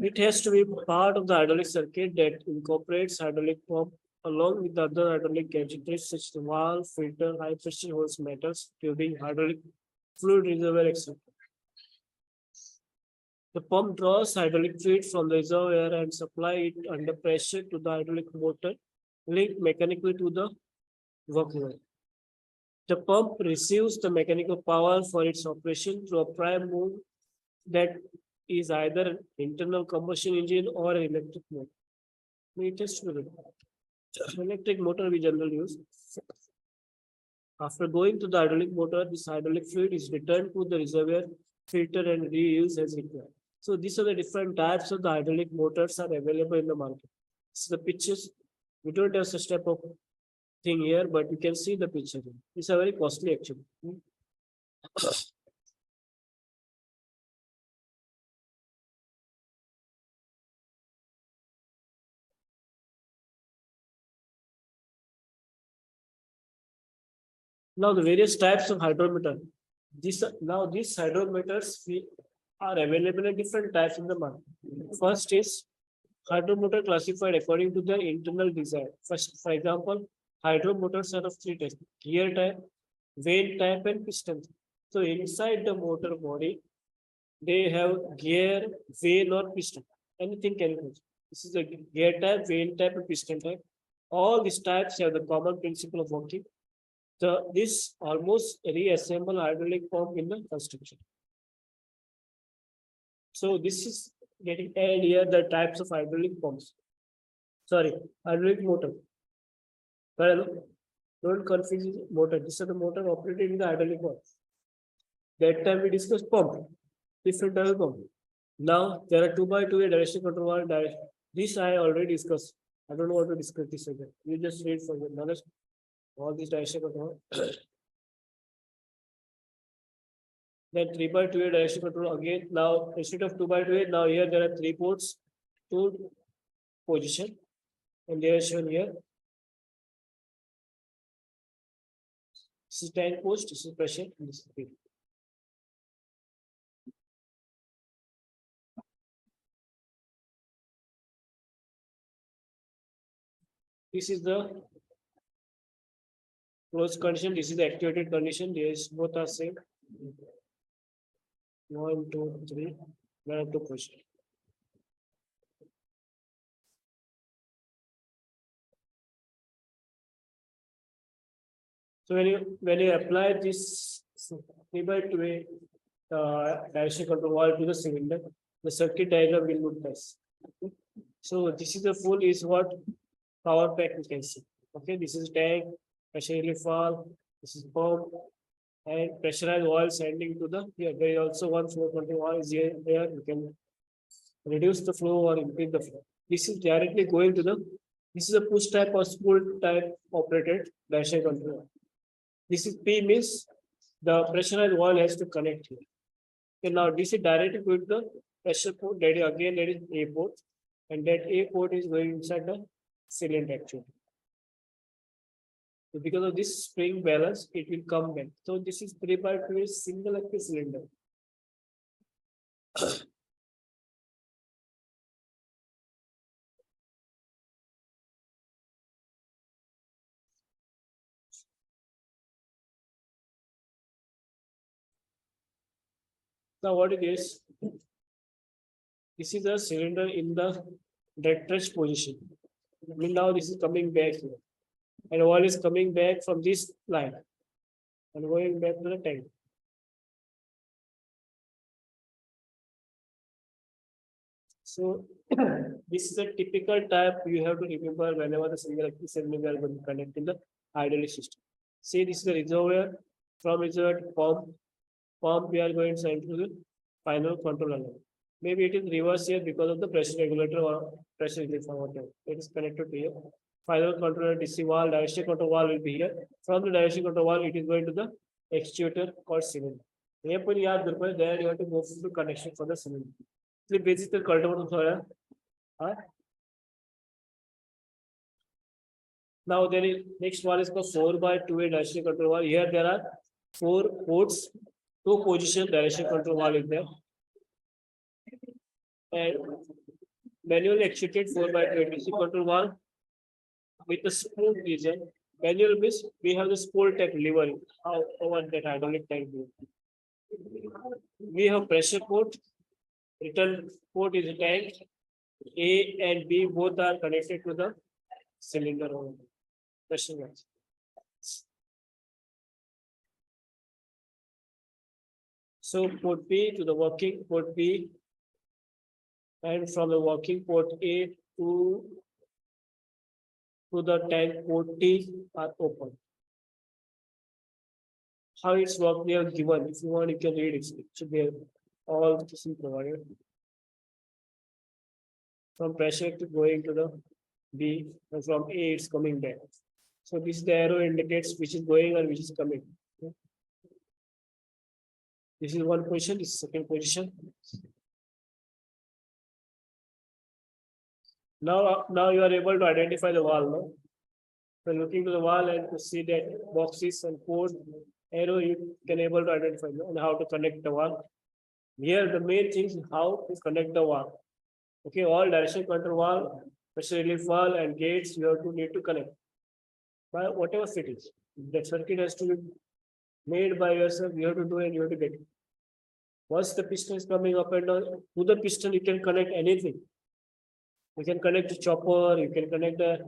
It has to be part of the hydraulic circuit that incorporates hydraulic pump along with the other hydraulic gadgets such as valve, filter, high pressure hose, metals, tubing, hydraulic fluid reservoir, etc. The pump draws hydraulic fluid from the reservoir and supply it under pressure to the hydraulic motor linked mechanically to the workload. The pump receives the mechanical power for its operation through a prime move that is either an internal combustion engine or an electric motor. It is electric motor we generally use. After going to the hydraulic motor, this hydraulic fluid is returned to the reservoir, filter and reused as required. So these are the different types of the hydraulic motors are available in the market. So the pictures, we don't have such type of thing here, but you can see the picture. These are very costly actually. Now the various types of hydrometer. These hydrometers are available in different types in the market. First is hydrometer classified according to their internal design. First, for example, hydromotors are of three types: gear type, vane type, and piston. So inside the motor body, they have gear, vane, or piston. Anything can be. This is a gear type, vane type, and piston type. All these types have the common principle of working. This almost reassemble hydraulic pump in the construction. So this is getting added here the types of hydraulic pumps. Sorry, hydraulic motor. Well, don't confuse motor. This is the motor operated in the hydraulic pump. That time we discussed pump, different type of pump. Now there are 2x2 direction control valve. This I already discussed. I don't know what to discuss this again. You just read for the knowledge. All these direction control. Then 3x2 direction control again. Now instead of 2x2, now here there are 3 ports, 2 position, and they are shown here. This is tank post, this is pressure, and this is speed. This is the closed condition. This is the activated condition. These both are same. 1, 2, 3. There are 2 questions. So when you apply this 3x2 direction control valve to the cylinder, the circuit diagram will look this. So this is the full is what power pack you can see. Okay, this is tank, pressure relief valve, this is pump, and pressurized oil sending to the here. There is also one flow control valve is here. There you can reduce the flow or increase the flow. This is directly going to the. This is a push type or spool type operated direction control. This is P means the pressurized oil has to connect here. Okay, now this is directly going to the pressure port. That is again that is A port, and that A port is going inside the cylinder actually. So because of this spring balance, it will come back. So this is 3x2 single axis cylinder. Now what it is? This is a cylinder in the dead touch position. Now this is coming back here. And oil is coming back from this line and going back to the tank. So this is a typical type you have to remember whenever the single axis cylinder are going to connect in the hydraulic system. See, this is the reservoir. From reservoir to pump we are going to send to the final control element. Maybe it is reverse here because of the pressure regulator or pressure relief or whatever. It is connected to here. Final controller DC valve, direction control valve will be here. From the direction control valve, it is going to the actuator called cylinder. There you have to go to connection for the cylinder. So basically, now there is next one is the 4x2 direction control valve. Here there are 4 ports, 2 position direction control valve is there. And manually actuated 4x2 DC control valve with a spool region. Manual means we have the spool type lever, over that hydraulic tank. We have pressure port. Return port is a tank. A and B both are connected to the cylinder or pressure gas. So port B to the working port B, and from the working port A to the tank port T are open. How it's work we are given. If you want, you can read it. It should be all this is provided. From pressure to going to the B, and from A it's coming back. So this is the arrow indicates which is going and which is coming. This is one position, this is second position. Now you are able to identify the valve. No? So looking to the wall and to see that boxes and code arrow, you can able to identify, no? And how to connect the valve. Here the main thing is how to connect the valve. Okay, all direction control valve, pressure relief valve and gates you have to need to connect. By whatever fittings. That circuit has to be made by yourself, you have to do and you have to get it. Once the piston is coming up and down, to the piston you can connect anything. You can connect the chopper, you can connect the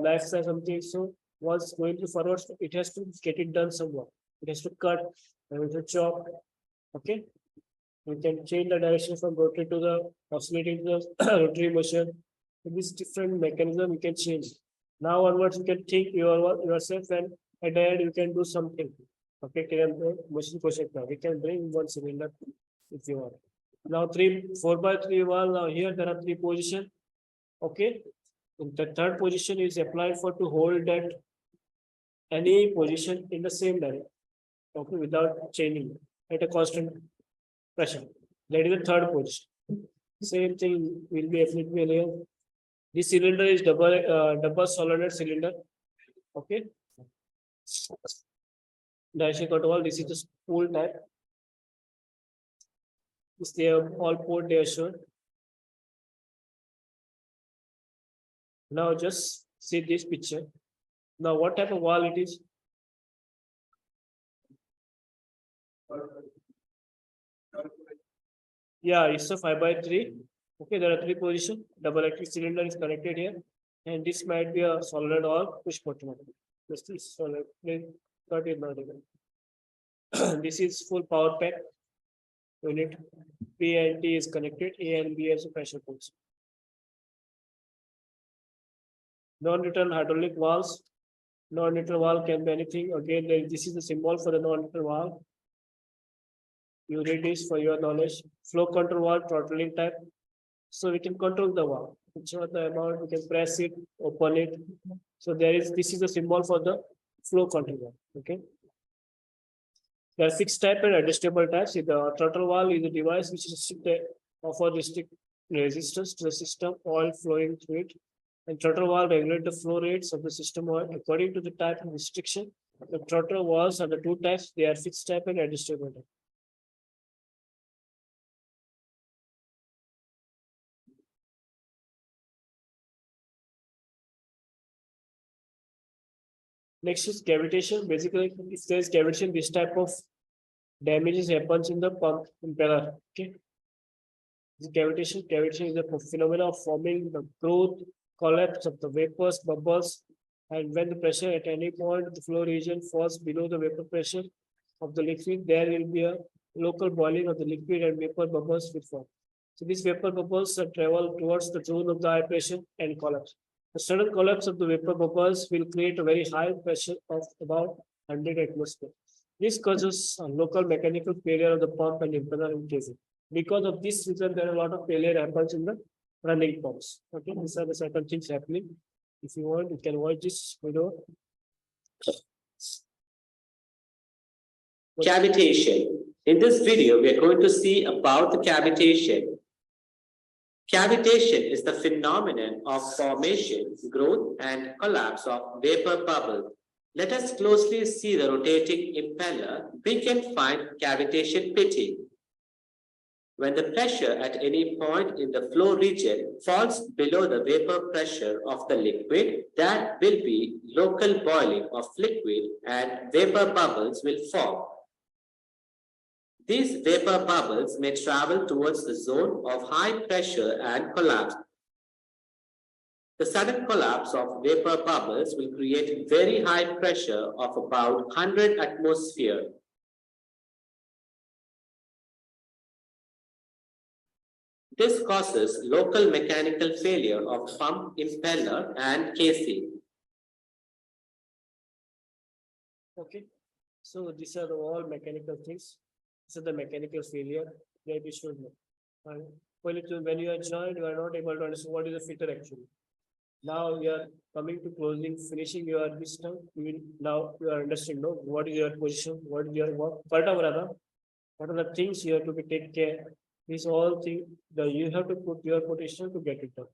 knife or something. So once going to forward, it has to get it done somewhere. It has to cut, and it has to chop. Okay. You can change the direction from rotary to the oscillating to the rotary motion. So this different mechanism you can change. Now onwards you can think yourself, and at the end you can do something. Okay, motion project now. We can bring one cylinder if you want. Now 4x3 valve. Now here there are 3 positions. Okay. And the third position is applied for to hold that any position in the same direction. Okay, without changing at a constant pressure. That is the third position. Same thing will be applicable here. This cylinder is double solenoid cylinder. Okay. Direction control. This is the spool type. This they have all port they are shown. Now just see this picture. Now what type of valve it is? Yeah, it's a 5x3. Okay, there are 3 positions. Double electric cylinder is connected here, and this might be a solenoid or push button. This is solenoid. That is not even. This is full power pack unit. P and T is connected. A and B as a pressure ports. Non-return hydraulic valves. Non-return valve can be anything. Again, this is the symbol for the non-return valve. You read this for your knowledge. Flow control valve, throttling type. So we can control the valve. Ensure the amount, we can press it, open it. So this is the symbol for the flow control valve. Okay. There are fixed type and adjustable types. The throttle valve is a device which offers restrict resistance to the system oil flowing through it. And throttle valve regulate the flow rates of the system oil according to the type of restriction. The throttle valves are the 2 types. They are fixed type and adjustable type. Next is cavitation. Basically, if there is cavitation, this type of damages happens in the pump impeller. Okay. Cavitation is a phenomenon of forming the growth, collapse of the vapors, bubbles, and when the pressure at any point the flow region falls below the vapor pressure of the liquid, there will be a local boiling of the liquid and vapor bubbles will form. So these vapor bubbles travel towards the zone of the high pressure and collapse. The sudden collapse of the vapor bubbles will create a very high pressure of about 100 atmosphere. This causes a local mechanical failure of the pump and impeller in casing. Because of this reason, there are a lot of failure happens in the running pumps. Okay, these are the certain things happening. If you want, you can watch this video. Cavitation. In this video, we are going to see about the cavitation. Cavitation is the phenomenon of formation, growth, and collapse of vapor bubble. Let us closely see the rotating impeller. We can find cavitation pitting. When the pressure at any point in the flow region falls below the vapor pressure of the liquid, there will be local boiling of liquid and vapor bubbles will form. These vapor bubbles may travel towards the zone of high pressure and collapse. The sudden collapse of vapor bubbles will create very high pressure of about 100 atmosphere. This causes local mechanical failure of pump impeller and casing. Okay, so these are all mechanical things. These are the mechanical failure that you should know. And when you are joined, you are not able to understand what is a filter actually. Now you are coming to closing, finishing your this term. Now you are understanding no, what is your position, what is your work, what are the things you have to be take care. These all things that you have to put your potential to get it done.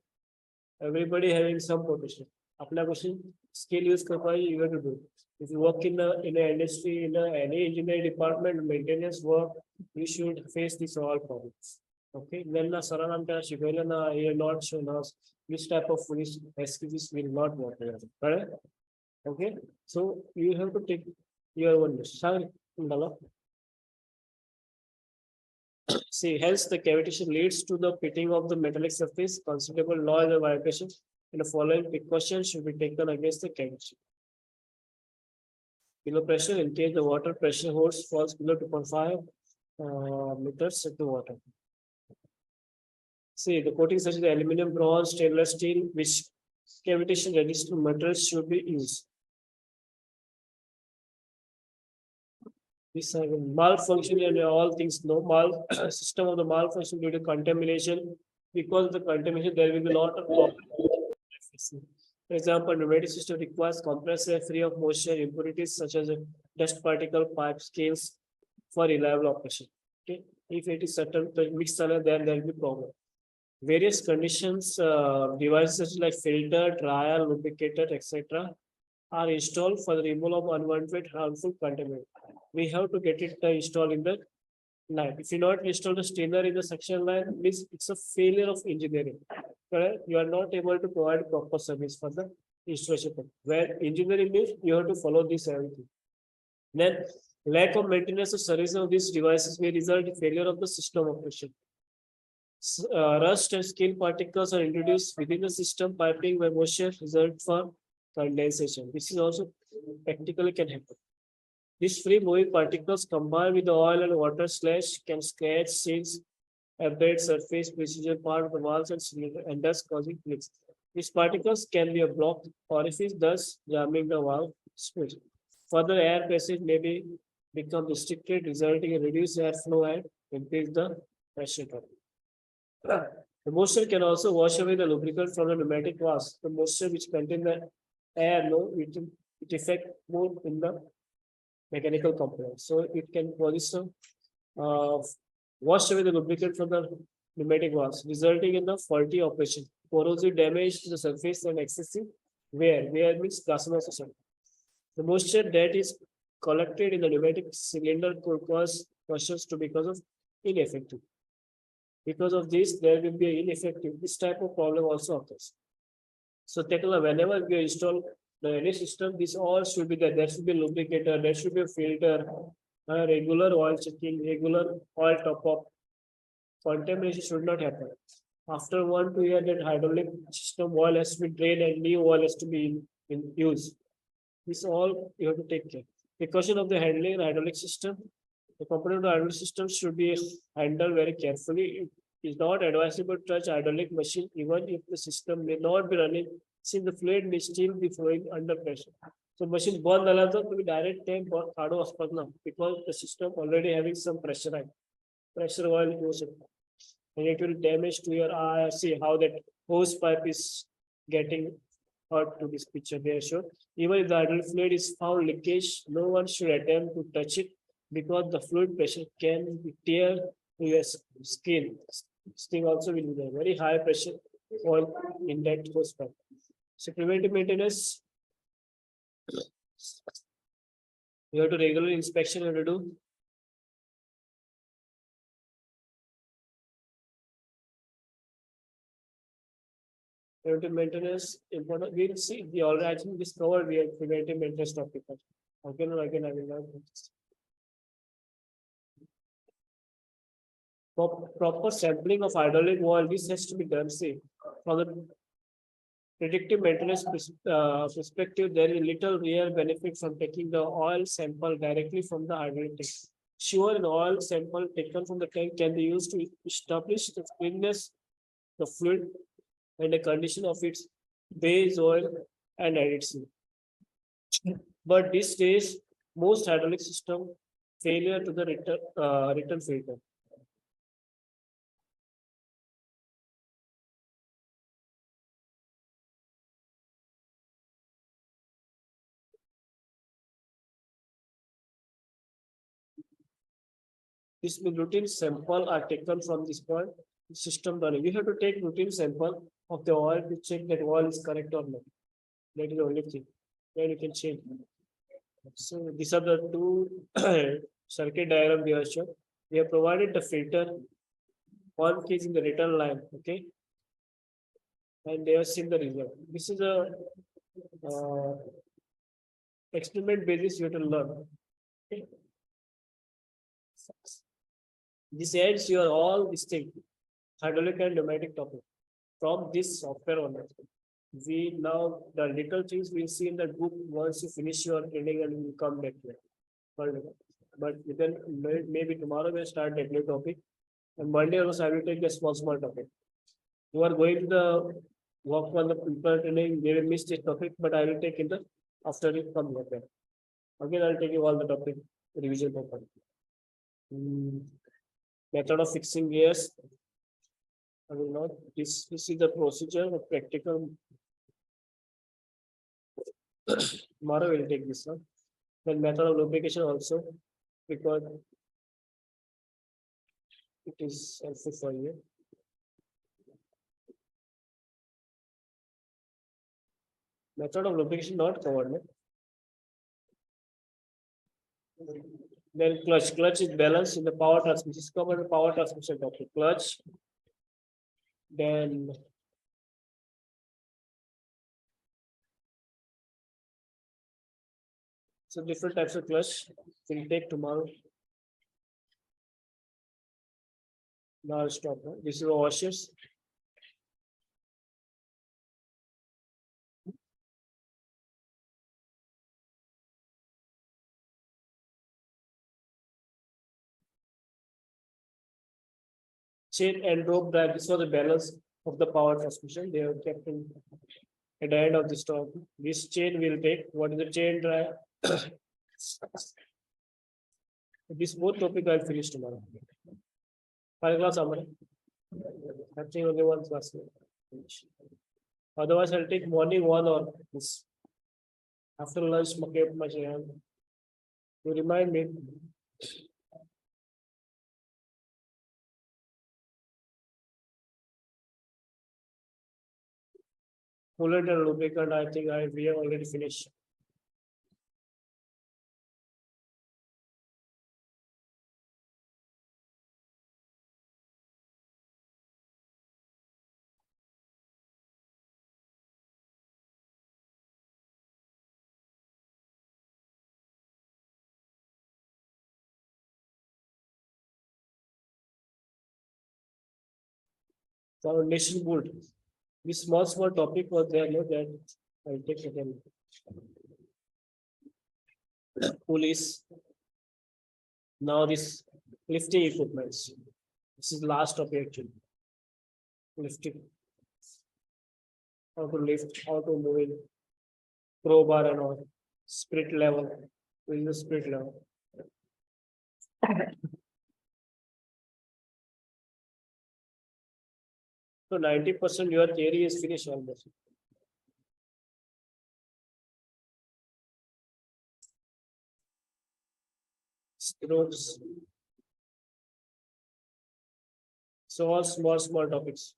Everybody having some potential. Apply question skill use करपाए you have to do. If you work in a industry in any engineering department maintenance work, you should face these all problems. Okay, then na saranam त्या शिकवलं ना हे not shown us this type of foolish excuses will not work. Correct? Okay, so you have to take your own risk. Sorry, see, hence the cavitation leads to the pitting of the metallic surface. Considerable noise or vibration and the following precautions should be taken against the cavitation. Below pressure, in case the water pressure hose falls below 2.5 meters of the water. See, the coatings such as aluminum, bronze, stainless steel, which cavitation resistant materials should be used. This malfunction and all things no system of the malfunction due to contamination. Because of the contamination, there will be a lot of problems. For example, pneumatic system requires compressor free of moisture, impurities such as dust particle, pipe scales for reliable operation. Okay, if it is certain mixed color, then there will be problem. Various conditions, devices such like filter, trial, lubricator, etc., are installed for the removal of unwanted harmful contaminant. We have to get it installed in the line. If you not install the strainer in the section line, means it's a failure of engineering. Correct? You are not able to provide proper service for the installation. Where engineering means you have to follow this everything. Then lack of maintenance or service of these devices may result in failure of the system operation. Rust and scale particles are introduced within the system piping where moisture result for condensation. This is also practically can happen. These free moving particles combined with the oil and water slash can scratch, seals, abrade surface, precision part of the walls and cylinder and thus causing leaks. These particles can be a blocked orifice, thus jamming the valve switch. Further air passage may become restricted, resulting in reduced airflow and increase the pressure drop. The moisture can also wash away the lubricant from the pneumatic valves. The moisture which contain the air, it affect more in the mechanical component. So it can wash away the lubricant from the pneumatic valves, resulting in the faulty operation, corrosive damage to the surface and excessive wear. Wear means plasma. The moisture that is collected in the pneumatic cylinder could cause washes to because of ineffective. Because of this, there will be ineffective. This type of problem also occurs. So whenever you install any system, this all should be there. There should be a lubricator, there should be a filter, regular oil checking, regular oil top up. Contamination should not happen. After 1 to 2 years, that hydraulic system oil has to be drained and new oil has to be in use. This all you have to take care. Precaution of the handling hydraulic system. The component of the hydraulic system should be handled very carefully. It is not advisable to touch hydraulic machine even if the system may not be running, since the fluid may still be flowing under pressure. So machine बंद झाला तर तुम्ही direct tank काढू असतात ना, because the system already having some pressure आहे. Pressure oil goes and it will damage to your eye. See how that hose pipe is getting hurt to this picture there. Sure. Even if the hydraulic fluid is found leakage, no one should attempt to touch it because the fluid pressure can tear to your skin. Skin also will be there. Very high pressure oil in that hose pipe. So preventive maintenance, you have to regular inspection you have to do. Preventive maintenance, important, we'll see, we already actually discovered we have preventive maintenance topic. Again and again, I will not. Proper sampling of hydraulic wall, this has to be done, see, from the predictive maintenance perspective, there is little real benefit from taking the oil sample directly from the hydraulic tank. Sure, an oil sample taken from the tank can be used to establish the cleanness, the fluid, and the condition of its base oil and additive. But these days, most hydraulic system failure to the return filter. This means routine sample are taken from this point, system running. You have to take routine sample of the oil to check that oil is correct or not. That is the only thing. Then you can change. So these are the two circuit diagram we have shown. We have provided the filter, one case in the return line, okay? And they have seen the result. This is a experiment basis you have to learn. Okay? This ends your all this thing, hydraulic and pneumatic topic from this software only. We now the little things we'll see in the group once you finish your training and you come back here. But you can maybe tomorrow we'll start that new topic. And Monday also I will take a small topic. You are going to the work on the people training, they will miss this topic, but I will take in the after you come here. Again, I'll take you all the topic revision paper. Method of fixing gears. I will not. This is the procedure of practical. Tomorrow we'll take this one. Then method of lubrication also, because it is helpful for you. Method of lubrication not covered. No? Then clutch is balanced in the power transmission. This is covered the power transmission topic. Clutch. Then so different types of clutch we'll take tomorrow. Now I'll stop. No? This is the washers. Chain and rope drive. This was the balance of the power transmission. They are kept in at the end of the stop. This chain will take. What is the chain drive? This both topic I'll finish tomorrow. Final class, Amar. I think only one class. Otherwise, I'll take morning one or this. After lunch, you remind me. Coolant and lubricant, I think we have already finished. Foundation board. This small topic was there, no, that I'll take it again. Police. Now this lifting equipments. This is last topic actually. Lifting. How to lift, how to move in, crowbar and all. Spirit level. In the spirit level. So 90% your theory is finished almost. Roads. So all small topics.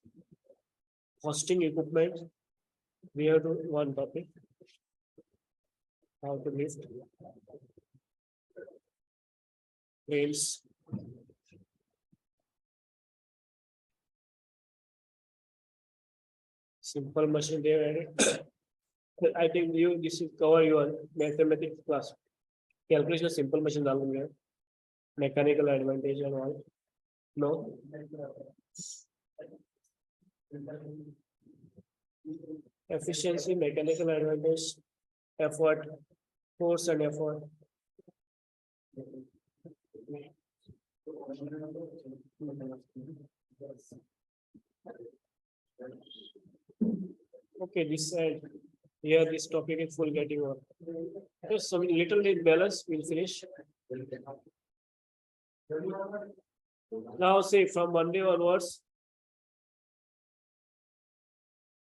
Hosting equipment. We have to one topic. How to lift. Rails. Simple machine they have added. I think this is cover your mathematics class. Calculation of simple machine डाल दूंगा. Mechanical advantage and all. No. Efficiency, mechanical advantage, effort, force and effort. Okay, this side, here this topic is full getting on. Just some little bit balance, we'll finish. Now say from Monday onwards,